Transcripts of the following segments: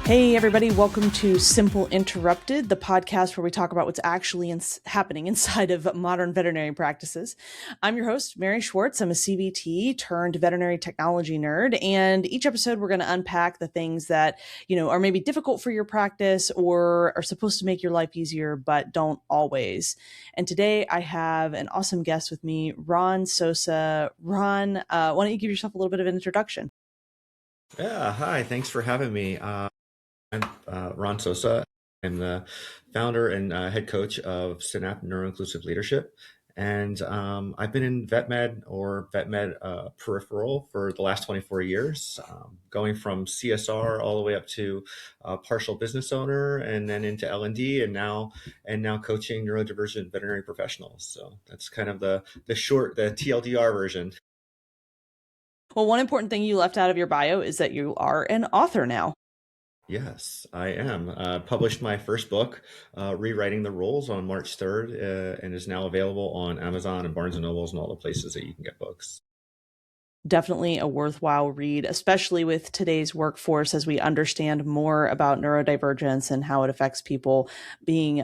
Hey, everybody. Welcome to Simple Interrupted, the podcast where we talk about what's actually happening inside of modern veterinary practices. I'm your host, Mary Schwartz. I'm a CVT turned veterinary technology nerd. And each episode, we're going to unpack the things that, are maybe difficult for your practice or are supposed to make your life easier, but don't always. And today I have an awesome guest with me, Ron Sosa. Ron, why don't you give yourself a little bit of an introduction? Yeah, hi. Thanks for having me. I'm Ron Sosa. I'm the founder and head coach of Synapse Neuroinclusive Leadership. And I've been in vet med peripheral for the last 24 years, going from CSR all the way up to partial business owner and then into L&D and now coaching neurodivergent veterinary professionals. So that's kind of the TLDR version. Well, one important thing you left out of your bio is that you are an author now. Yes, I am. Published my first book, Rewriting the Rules, on March 3rd, and is now available on Amazon and Barnes & Nobles and all the places that you can get books. Definitely a worthwhile read, especially with today's workforce as we understand more about neurodivergence and how it affects people. Being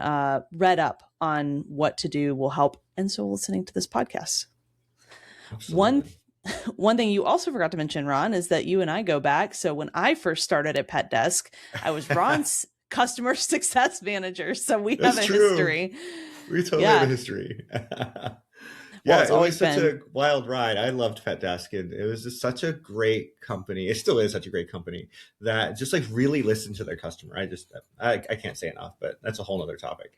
read up on what to do will help. And so listening to this podcast. One Absolutely. One thing you also forgot to mention, Ron, is that you and I go back. So when I first started at Pet Desk, I was Ron's customer success manager. So we have That's a true. history. We totally have a Yeah. history. Well, Yeah, it's it was always such been. a wild ride. I loved Pet Desk, and it was just such a great company. It still is such a great company that just like really listened to their customer. I can't say enough, but that's a whole nother topic.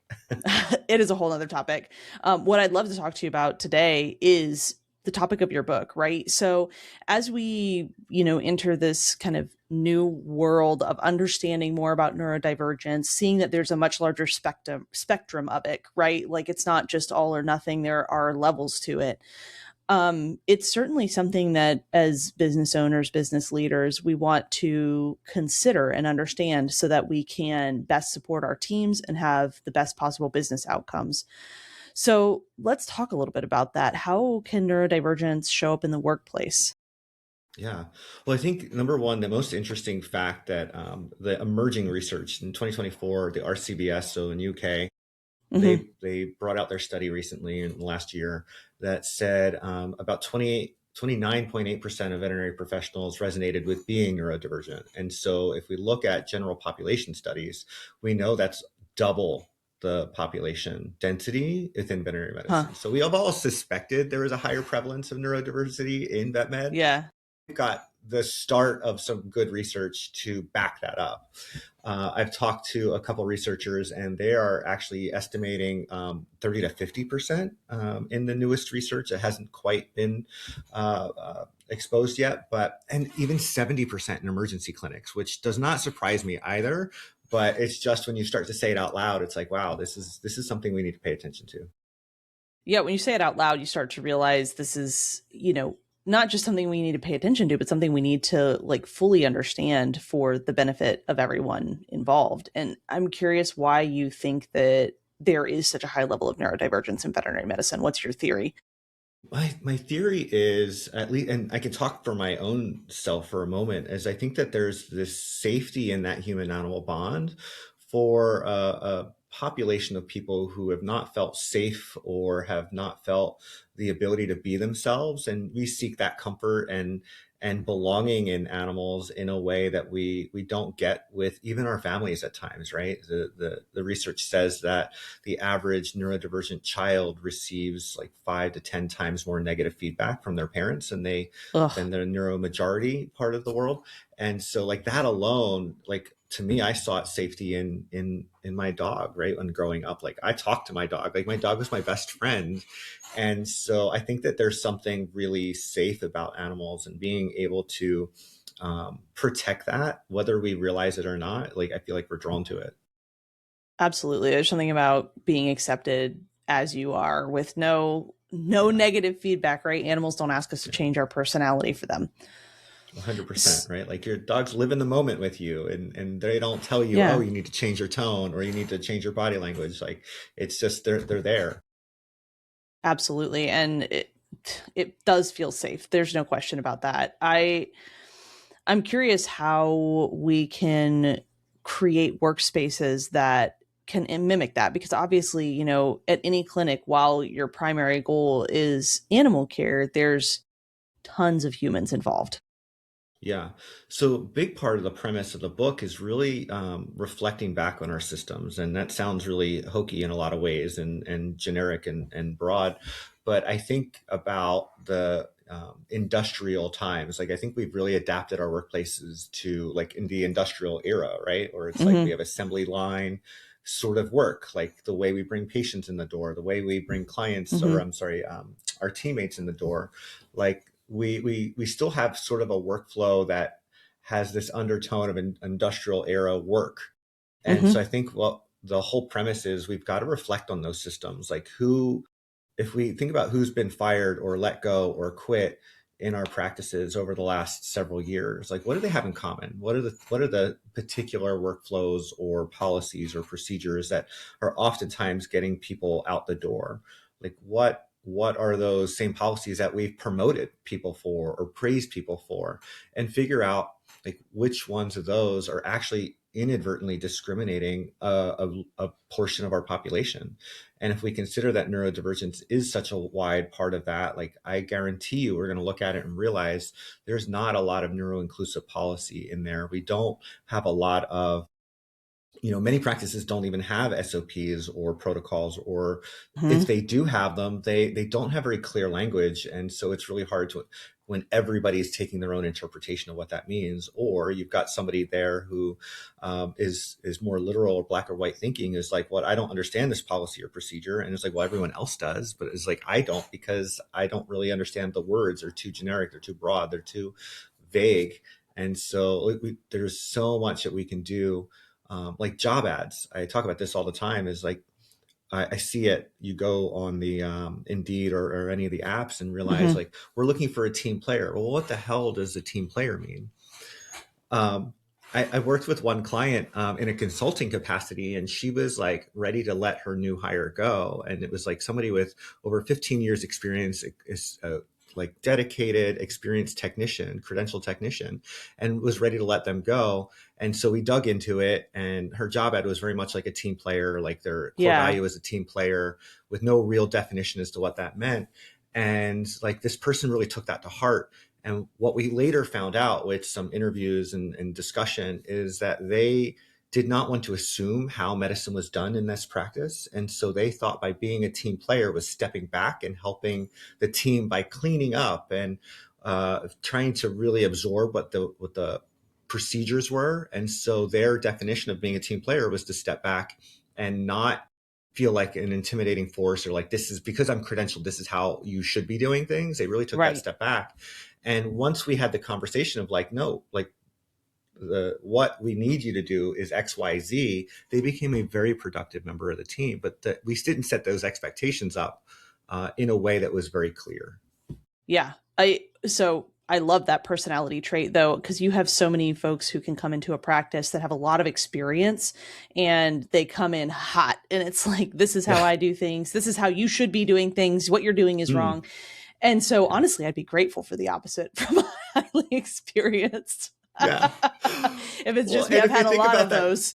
It is a whole other topic. What I'd love to talk to you about today is the topic of your book, right? So as we, enter this kind of new world of understanding more about neurodivergence, seeing that there's a much larger spectrum of it, right? Like it's not just all or nothing. There are levels to it. It's certainly something that as business owners, business leaders, we want to consider and understand so that we can best support our teams and have the best possible business outcomes. So let's talk a little bit about that. How can neurodivergence show up in the workplace? Yeah. Well, I think number one, the most interesting fact that the emerging research in 2024, the RCBS, so in UK, Hmm. they brought out their study recently in the last year that said about 29.8% of veterinary professionals resonated with being neurodivergent. And so if we look at general population studies, we know that's double the population density within veterinary Huh. medicine. So we have all suspected there was a higher prevalence of neurodiversity in vet med. Yeah. Got the start of some good research to back that up. I've talked to a couple researchers, and they are actually estimating 30 to 50% in the newest research. It hasn't quite been exposed yet, and even 70% in emergency clinics, which does not surprise me either. But it's just when you start to say it out loud, it's like, wow, this is something we need to pay attention to. Yeah. When you say it out loud, you start to realize this is, not just something we need to pay attention to, but something we need to like fully understand for the benefit of everyone involved. And I'm curious why you think that there is such a high level of neurodivergence in veterinary medicine. What's your theory? My theory is, at least, and I can talk for my own self for a moment, is I think that there's this safety in that human animal bond for a population of people who have not felt safe or have not felt the ability to be themselves, and we seek that comfort and belonging in animals in a way that we don't get with even our families at times, right? The research says that the average neurodivergent child receives like 5 to 10 times more negative feedback from their parents than Ugh. the neuromajority part of the world. And so like that alone, like to me, I sought safety in my dog, right? When growing up, like I talked to my dog, like my dog was my best friend. And so I think that there's something really safe about animals and being able to protect that, whether we realize it or not. Like I feel like we're drawn to it. Absolutely. There's something about being accepted as you are with no Yeah. negative feedback, right? Animals don't ask us to Yeah. change our personality for them. 100%, right? Like your dogs live in the moment with you, and they don't tell you, oh, Yeah, you need to change your tone or you need to change your body language. Like it's just they're there. absolutely. And it does feel safe. There's no question about that. I'm curious how we can create workspaces that can mimic that, because obviously, at any clinic, while your primary goal is animal care, there's tons of humans involved. Yeah. So, a big part of the premise of the book is really reflecting back on our systems. And that sounds really hokey in a lot of ways and generic and broad. But I think about the industrial times. Like, I think we've really adapted our workplaces to like in the industrial era, right? Or it's like we Mm-hmm. have assembly line sort of work, like the way we bring patients in the door, the way we bring clients, or Mm-hmm. I'm sorry, our teammates in the door. Like we still have sort of a workflow that has this undertone of industrial era work. And so Mm-hmm. I think what the whole premise is we've got to reflect on those systems. Like who, if we think about who's been fired or let go or quit in our practices over the last several years, like what do they have in common? What are the particular workflows or policies or procedures that are oftentimes getting people out the door? Like what are those same policies that we've promoted people for or praised people for, and figure out like which ones of those are actually inadvertently discriminating a portion of our population. And if we consider that neurodivergence is such a wide part of that, like I guarantee you, we're going to look at it and realize there's not a lot of neuro-inclusive policy in there. We don't have a lot of, many practices don't even have SOPs or protocols, or if Mm-hmm. they do have them, they don't have very clear language. And so it's really hard to, when everybody's taking their own interpretation of what that means, or you've got somebody there who is more literal or black or white thinking, is like, well, I don't understand this policy or procedure. And it's like, well, everyone else does, but it's like, I don't, because I don't really understand the words. They're too generic, they're too broad, they're too vague. And so there's so much that we can do, like job ads. I talk about this all the time. Is like I see it. You go on the Indeed or any of the apps and realize Mm-hmm. like we're looking for a team player. Well, what the hell does a team player mean? Um, I worked with one client in a consulting capacity, and she was like ready to let her new hire go. And it was like somebody with over 15 years experience, is like dedicated, experienced technician, credential technician, and was ready to let them go. And so we dug into it, and her job ad was very much like a team player, like their core Yeah. value as a team player with no real definition as to what that meant. And like this person really took that to heart. And what we later found out with some interviews and discussion is that they did not want to assume how medicine was done in this practice. And so they thought by being a team player was stepping back and helping the team by cleaning up and trying to really absorb what the procedures were. And so their definition of being a team player was to step back and not feel like an intimidating force, or like, this is because I'm credentialed, this is how you should be doing things. They really took that Right. step back. And once we had the conversation of like, no, like what we need you to do is XYZ, they became a very productive member of the team. But we didn't set those expectations up in a way that was very clear. Yeah. I love that personality trait though, because you have so many folks who can come into a practice that have a lot of experience and they come in hot and it's like, this is how Yeah. I do things. This is how you should be doing things. What you're doing is Mm, wrong. And so yeah. honestly, I'd be grateful for the opposite from a highly experienced. Yeah. If it's Well, just me, and I've had a lot of those.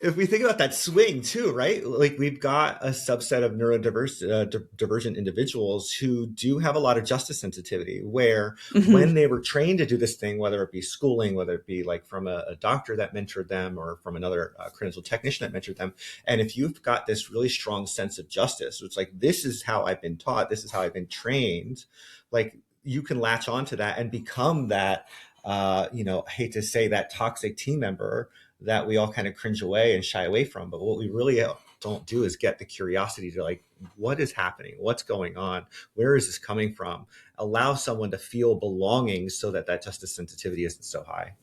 if we think about that swing too, right? Like we've got a subset of neurodivergent individuals who do have a lot of justice sensitivity, where Hmm. when they were trained to do this thing, whether it be schooling, whether it be like from a doctor that mentored them or from another credential technician that mentored them, and if you've got this really strong sense of justice, it's like, this is how I've been taught, this is how I've been trained, like you can latch onto that and become that, I hate to say, that toxic team member that we all kind of cringe away and shy away from. But what we really don't do is get the curiosity to like, what is happening? What's going on? Where is this coming from? Allow someone to feel belonging so that that justice sensitivity isn't so high.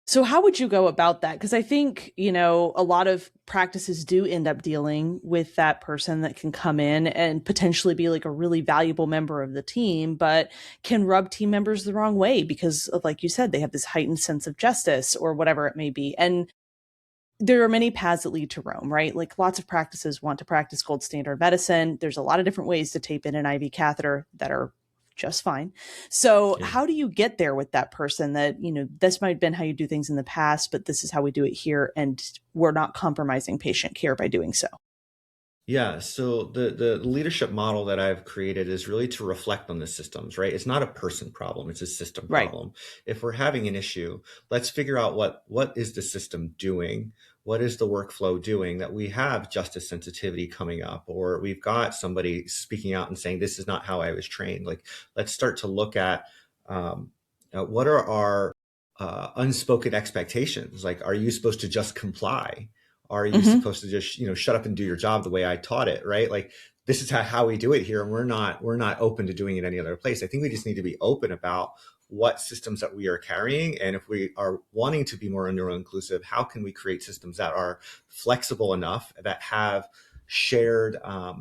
So how would you go about that? Because I think, a lot of practices do end up dealing with that person that can come in and potentially be like a really valuable member of the team, but can rub team members the wrong way because of, like you said, they have this heightened sense of justice or whatever it may be. And there are many paths that lead to Rome, right? Like lots of practices want to practice gold standard medicine. There's a lot of different ways to tape in an IV catheter that are just fine. So Yeah. how do you get there with that person that, this might have been how you do things in the past, but this is how we do it here. And we're not compromising patient care by doing so. Yeah, so the leadership model that I've created is really to reflect on the systems, right? It's not a person problem, it's a system Right. problem. If we're having an issue, let's figure out what is the system doing? What is the workflow doing that we have justice sensitivity coming up, or we've got somebody speaking out and saying, this is not how I was trained. Like, let's start to look at what are our unspoken expectations? Like, are you supposed to just comply? Are you Mm-hmm. supposed to just, shut up and do your job the way I taught it, right? Like, this is how we do it here, and we're not open to doing it any other place. I think we just need to be open about what systems that we are carrying, and if we are wanting to be more neuro-inclusive, how can we create systems that are flexible enough that have shared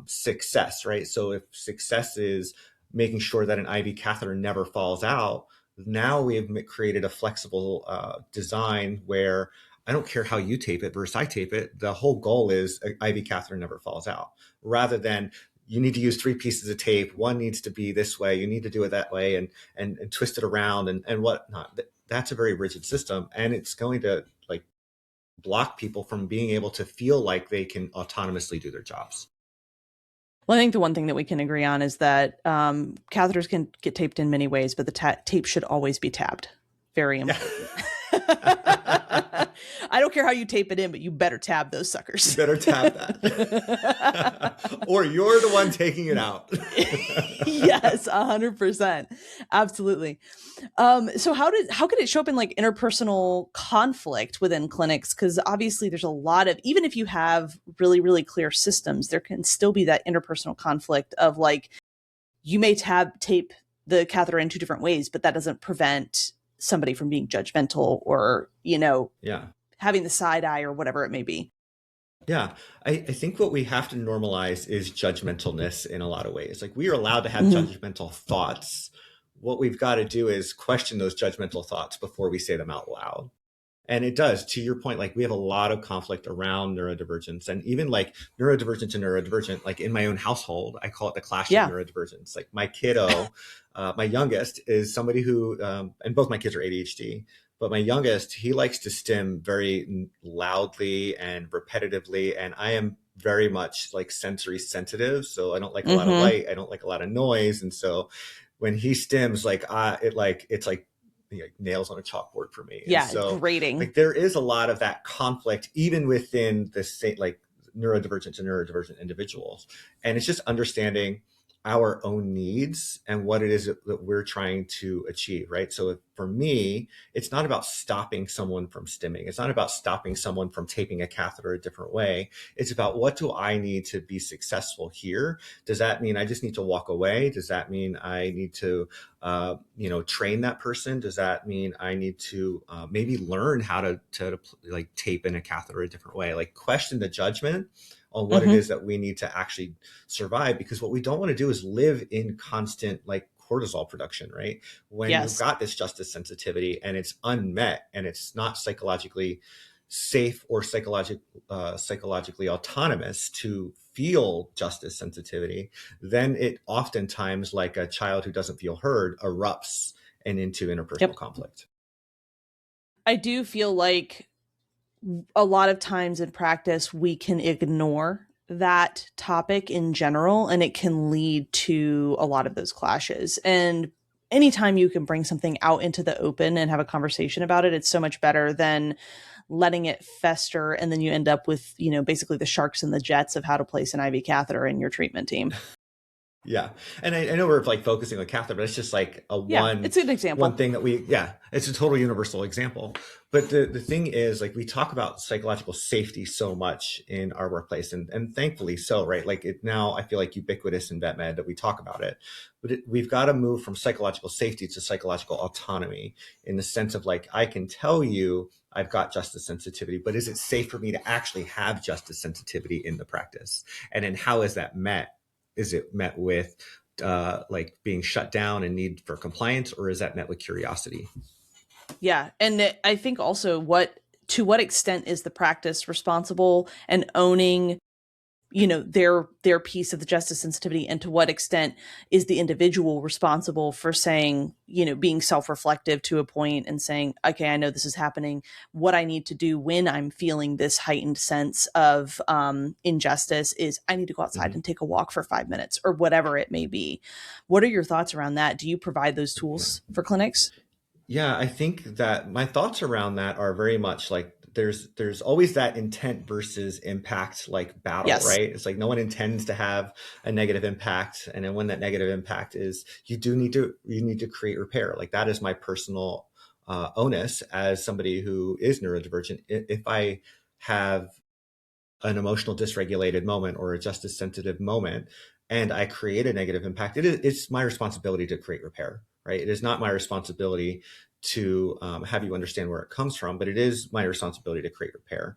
success, right? So if success is making sure that an IV catheter never falls out, now we have created a flexible design where I don't care how you tape it versus I tape it. The whole goal is an IV catheter never falls out, rather than you need to use 3 pieces of tape. One needs to be this way. You need to do it that way, and twist it around and whatnot. That's a very rigid system, and it's going to like block people from being able to feel like they can autonomously do their jobs. Well, I think the one thing that we can agree on is that catheters can get taped in many ways, but the tape should always be tabbed. Very important. I don't care how you tape it in, but you better tab those suckers. You better tab that. Or you're the one taking it out. Yes, 100%. Absolutely. So how could it show up in like interpersonal conflict within clinics? Because obviously there's a lot of, even if you have really, really clear systems, there can still be that interpersonal conflict of like, you may tape the catheter in 2 different ways, but that doesn't prevent somebody from being judgmental or, Yeah. having the side eye or whatever it may be. Yeah, I think what we have to normalize is judgmentalness in a lot of ways. Like, we are allowed to have Mm-hmm. judgmental thoughts. What we've got to do is question those judgmental thoughts before we say them out loud. And it does, to your point, like, we have a lot of conflict around neurodivergence, and even like neurodivergent and neurodivergent, like in my own household, I call it the clash of Yeah. neurodivergence. Like, my kiddo, my youngest is somebody who, and both my kids are ADHD, but my youngest, he likes to stim very loudly and repetitively. And I am very much like sensory sensitive. So I don't like a lot of Mm-hmm. light. I don't like a lot of noise. And so when he stims, it's like nails on a chalkboard for me. And Yeah. so Grating. like there is a lot of that conflict even within the same like neurodivergent and neurodivergent individuals. And it's just understanding our own needs and what it is that we're trying to achieve, right? So for me, it's not about stopping someone from stimming. It's not about stopping someone from taping a catheter a different way. It's about, what do I need to be successful here? Does that mean I just need to walk away? Does that mean I need to, train that person? Does that mean I need to maybe learn how to like tape in a catheter a different way? Like, question the judgment on what it Mm-hmm. is that we need to actually survive, because what we don't want to do is live in constant like cortisol production, right? When you've Yes. got this justice sensitivity and it's unmet and it's not psychologically safe or psychologically autonomous to feel justice sensitivity, then it oftentimes, like a child who doesn't feel heard, erupts and into interpersonal Yep. conflict. I do feel like a lot of times in practice, we can ignore that topic in general, and it can lead to a lot of those clashes. And anytime you can bring something out into the open and have a conversation about it, it's so much better than letting it fester. And then you end up with, basically the sharks and the jets of how to place an IV catheter in your treatment team. Yeah. And I know we're like focusing on catheter, but it's just like a Yeah, one it's an one example. thing that it's a total universal example. But the thing is, like, we talk about psychological safety so much in our workplace, and thankfully so, right? Like, it now, I feel like, ubiquitous in vet med that we talk about it. But we've got to move from psychological safety to psychological autonomy, in the sense of like, I can tell you I've got justice sensitivity, but is it safe for me to actually have justice sensitivity in the practice? And then how is that met? Is it met with like being shut down and need for compliance, or is that met with curiosity? Yeah. And I think also to what extent is the practice responsible and owning their piece of the justice sensitivity, and to what extent is the individual responsible for saying, being self-reflective to a point and saying, okay, I know this is happening. What I need to do when I'm feeling this heightened sense of injustice is I need to go outside Mhm. and take a walk for 5 minutes, or whatever it may be. What are your thoughts around that? Do you provide those Yeah. tools for clinics? Yeah, I think that my thoughts around that are very much like there's always that intent versus impact like battle, Yes. right? It's like no one intends to have a negative impact, and then when that negative impact is, you need to create repair. Like that is my personal onus as somebody who is neurodivergent. If I have an emotional dysregulated moment or a justice sensitive moment and I create a negative impact, it's my responsibility to create repair, right? It is not my responsibility to have you understand where it comes from, but it is my responsibility to create repair.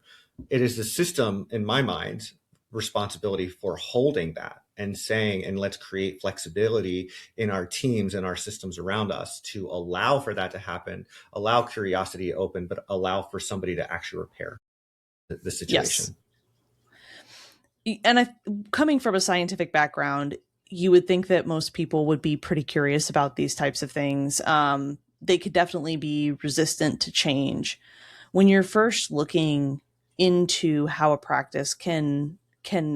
It is the system, in my mind, responsibility for holding that and saying, and let's create flexibility in our teams and our systems around us to allow for that to happen, allow curiosity to open, but allow for somebody to actually repair the Yes. situation. And coming from a scientific background, you would think that most people would be pretty curious about these types of things. They could definitely be resistant to change. When you're first looking into how a practice can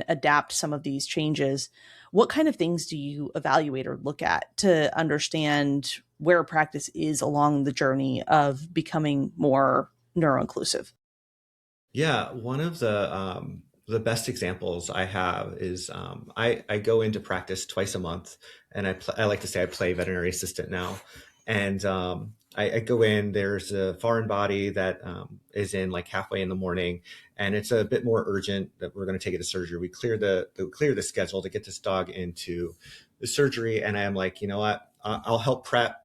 adapt some of these changes, what kind of things do you evaluate or look at to understand where a practice is along the journey of becoming more neuroinclusive? Yeah, one of the best examples I have is I go into practice twice a month, and I like to say I play veterinary assistant now, and I go in. There's a foreign body that is in like halfway in the morning, and it's a bit more urgent that we're going to take it to surgery. We clear the schedule to get this dog into the surgery, and I'm like, you know what, I'll help prep,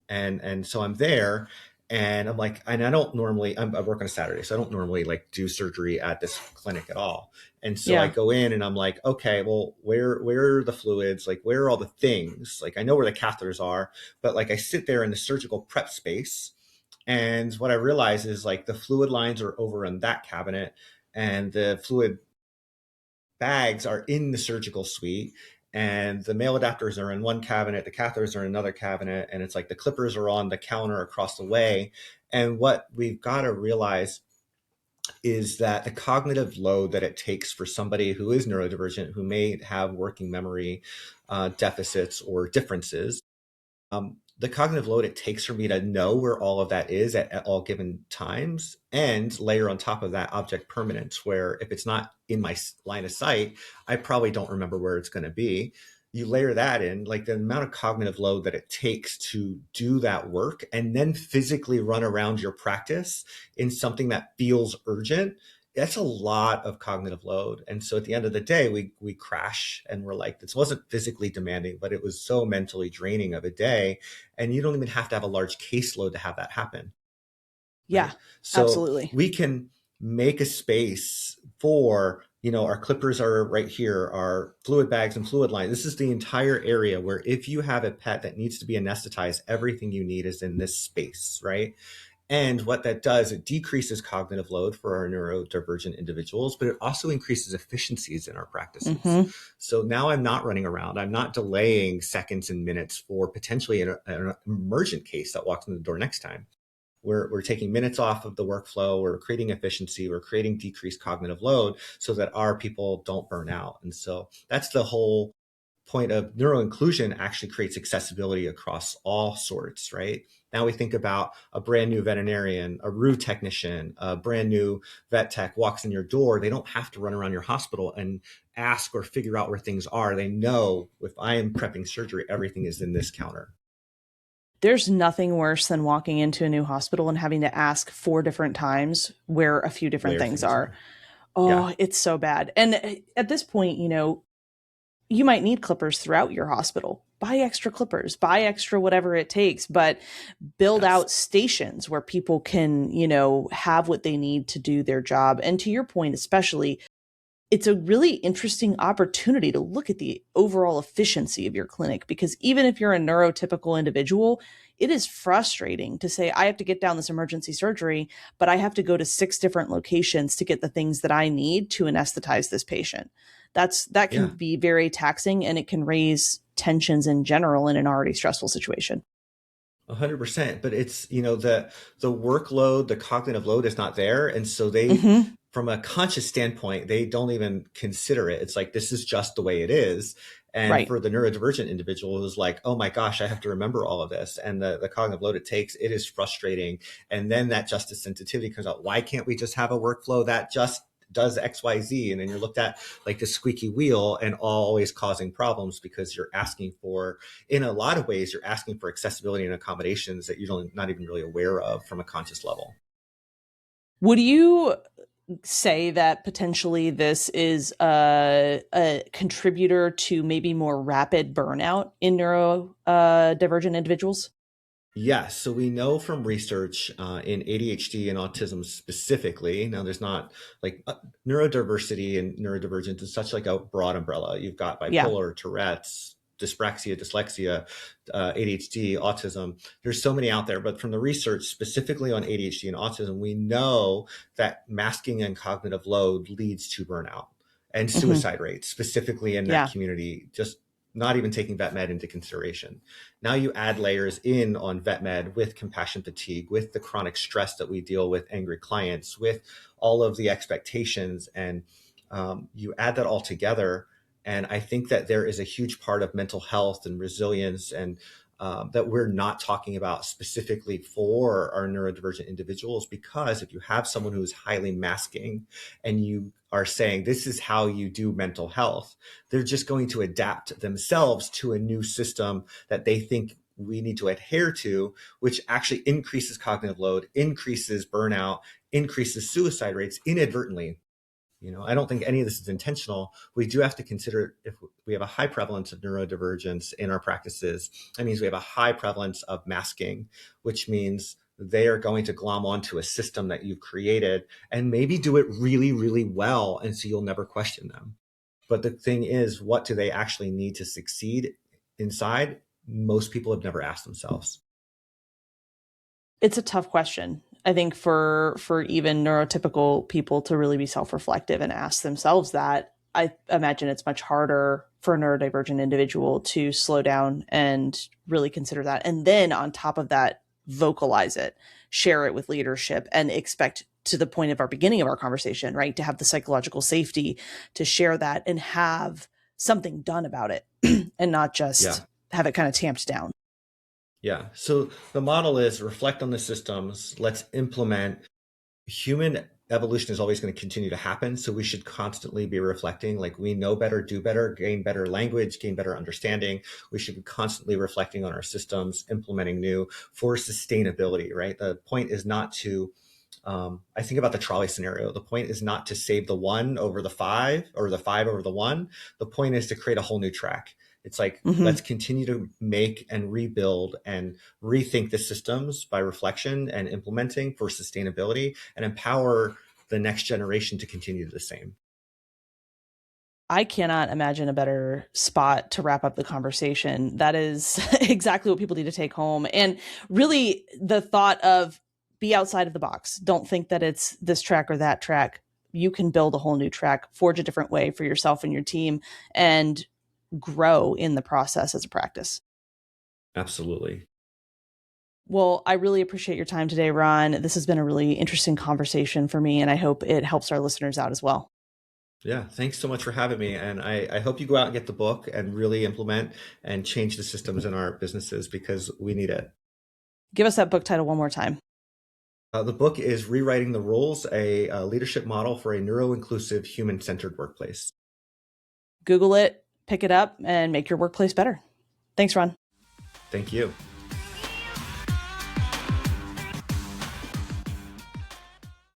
and so I'm there, and I'm like, and I don't normally, I work on a Saturday, so I don't normally like do surgery at this clinic at all. And so I Yeah. go in and I'm like, okay, well, where are the fluids? Like, where are all the things? Like, I know where the catheters are, but like I sit there in the surgical prep space, and what I realize is like the fluid lines are over in that cabinet, and the fluid bags are in the surgical suite, and the male adapters are in one cabinet, the catheters are in another cabinet, and it's like the clippers are on the counter across the way. And what we've got to realize is that the cognitive load that it takes for somebody who is neurodivergent, who may have working memory deficits or differences, the cognitive load it takes for me to know where all of that is at all given times, and layer on top of that object permanence, where if it's not in my line of sight, I probably don't remember where it's going to be. You layer that in, like the amount of cognitive load that it takes to do that work and then physically run around your practice in something that feels urgent. That's a lot of cognitive load. And so at the end of the day, we crash and we're like, this wasn't physically demanding, but it was so mentally draining of a day. And you don't even have to have a large caseload to have that happen, Yeah, right? So absolutely. we can make a space for, our clippers are right here, our fluid bags and fluid lines. This is the entire area where if you have a pet that needs to be anesthetized, everything you need is in this space, right? And what that does, it decreases cognitive load for our neurodivergent individuals, but it also increases efficiencies in our practices. Hmm. So now I'm not running around. I'm not delaying seconds and minutes for potentially an emergent case that walks in the door next time. We're taking minutes off of the workflow. We're creating efficiency. We're creating decreased cognitive load so that our people don't burn out. And so that's the whole point of neuroinclusion. Actually creates accessibility across all sorts, right? Now we think about a brand new veterinarian, a RU technician, a brand new vet tech walks in your door. They don't have to run around your hospital and ask or figure out where things are. They know if I am prepping surgery, everything is in this counter. There's nothing worse than walking into a new hospital and having to ask 4 different times where a few different Where things things are. are. Yeah. Oh, it's so bad. And at this point, you might need clippers throughout your hospital. Buy extra clippers, buy extra whatever it takes, but build Yes. out stations where people can, have what they need to do their job. And to your point, especially, it's a really interesting opportunity to look at the overall efficiency of your clinic, because even if you're a neurotypical individual, it is frustrating to say, I have to get down this emergency surgery, but I have to go to 6 different locations to get the things that I need to anesthetize this patient. That can Yeah. be very taxing, and it can raise tensions in general in an already stressful situation. 100%. But it's, the workload, the cognitive load is not there. And so they, Mm-hmm. from a conscious standpoint, they don't even consider it. It's like, this is just the way it is. And Right. for the neurodivergent individual who's like, oh my gosh, I have to remember all of this. And the cognitive load it takes, it is frustrating. And then that justice sensitivity comes out. Why can't we just have a workflow that just does XYZ? And then you're looked at like the squeaky wheel and always causing problems because you're asking for, in a lot of ways, you're asking for accessibility and accommodations that you're not even really aware of from a conscious level. Would you say that potentially this is a contributor to maybe more rapid burnout in neurodivergent individuals? Yes. So we know from research in ADHD and autism specifically. Now, there's not like neurodiversity and neurodivergence is such like a broad umbrella. You've got Yeah. bipolar, Tourette's, dyspraxia, dyslexia, ADHD, autism. There's so many out there, but from the research specifically on ADHD and autism, we know that masking and cognitive load leads to burnout and Hmm. suicide rates, specifically in that Yeah. community. Just not even taking vet med into consideration. Now you add layers in on vet med with compassion fatigue, with the chronic stress that we deal with, angry clients, with all of the expectations, and you add that all together. And I think that there is a huge part of mental health and resilience and that we're not talking about specifically for our neurodivergent individuals, because if you have someone who is highly masking and you are saying this is how you do mental health, they're just going to adapt themselves to a new system that they think we need to adhere to, which actually increases cognitive load, increases burnout, increases suicide rates inadvertently. I don't think any of this is intentional. We do have to consider if we have a high prevalence of neurodivergence in our practices, that means we have a high prevalence of masking, which means they are going to glom onto a system that you've created and maybe do it really, really well. And so you'll never question them. But the thing is, what do they actually need to succeed inside? Most people have never asked themselves. It's a tough question. I think for even neurotypical people to really be self-reflective and ask themselves that, I imagine it's much harder for a neurodivergent individual to slow down and really consider that. And then on top of that, vocalize it, share it with leadership, and expect, to the point of our beginning of our conversation, right, to have the psychological safety to share that and have something done about it and not just Yeah. have it kind of tamped down. Yeah. So the model is reflect on the systems. Let's implement. Human evolution is always going to continue to happen. So we should constantly be reflecting, like we know better, do better, gain better language, gain better understanding. We should be constantly reflecting on our systems, implementing new for sustainability, right? The point is not to, I think about the trolley scenario. The point is not to save the one over the five or the five over the one. The point is to create a whole new track. It's like, let's Mm-hmm. continue to make and rebuild and rethink the systems by reflection and implementing for sustainability and empower the next generation to continue the same. I cannot imagine a better spot to wrap up the conversation. That is exactly what people need to take home. And really, the thought of be outside of the box. Don't think that it's this track or that track. You can build a whole new track, forge a different way for yourself and your team, and grow in the process as a practice. Absolutely. Well, I really appreciate your time today, Ron. This has been a really interesting conversation for me, and I hope it helps our listeners out as well. Yeah. Thanks so much for having me. And I hope you go out and get the book and really implement and change the systems in our businesses because we need it. Give us that book title one more time. The book is Rewriting the Rules, a leadership model for a neuro-inclusive, human-centered workplace. Google it, pick it up, and make your workplace better. Thanks, Ron. Thank you.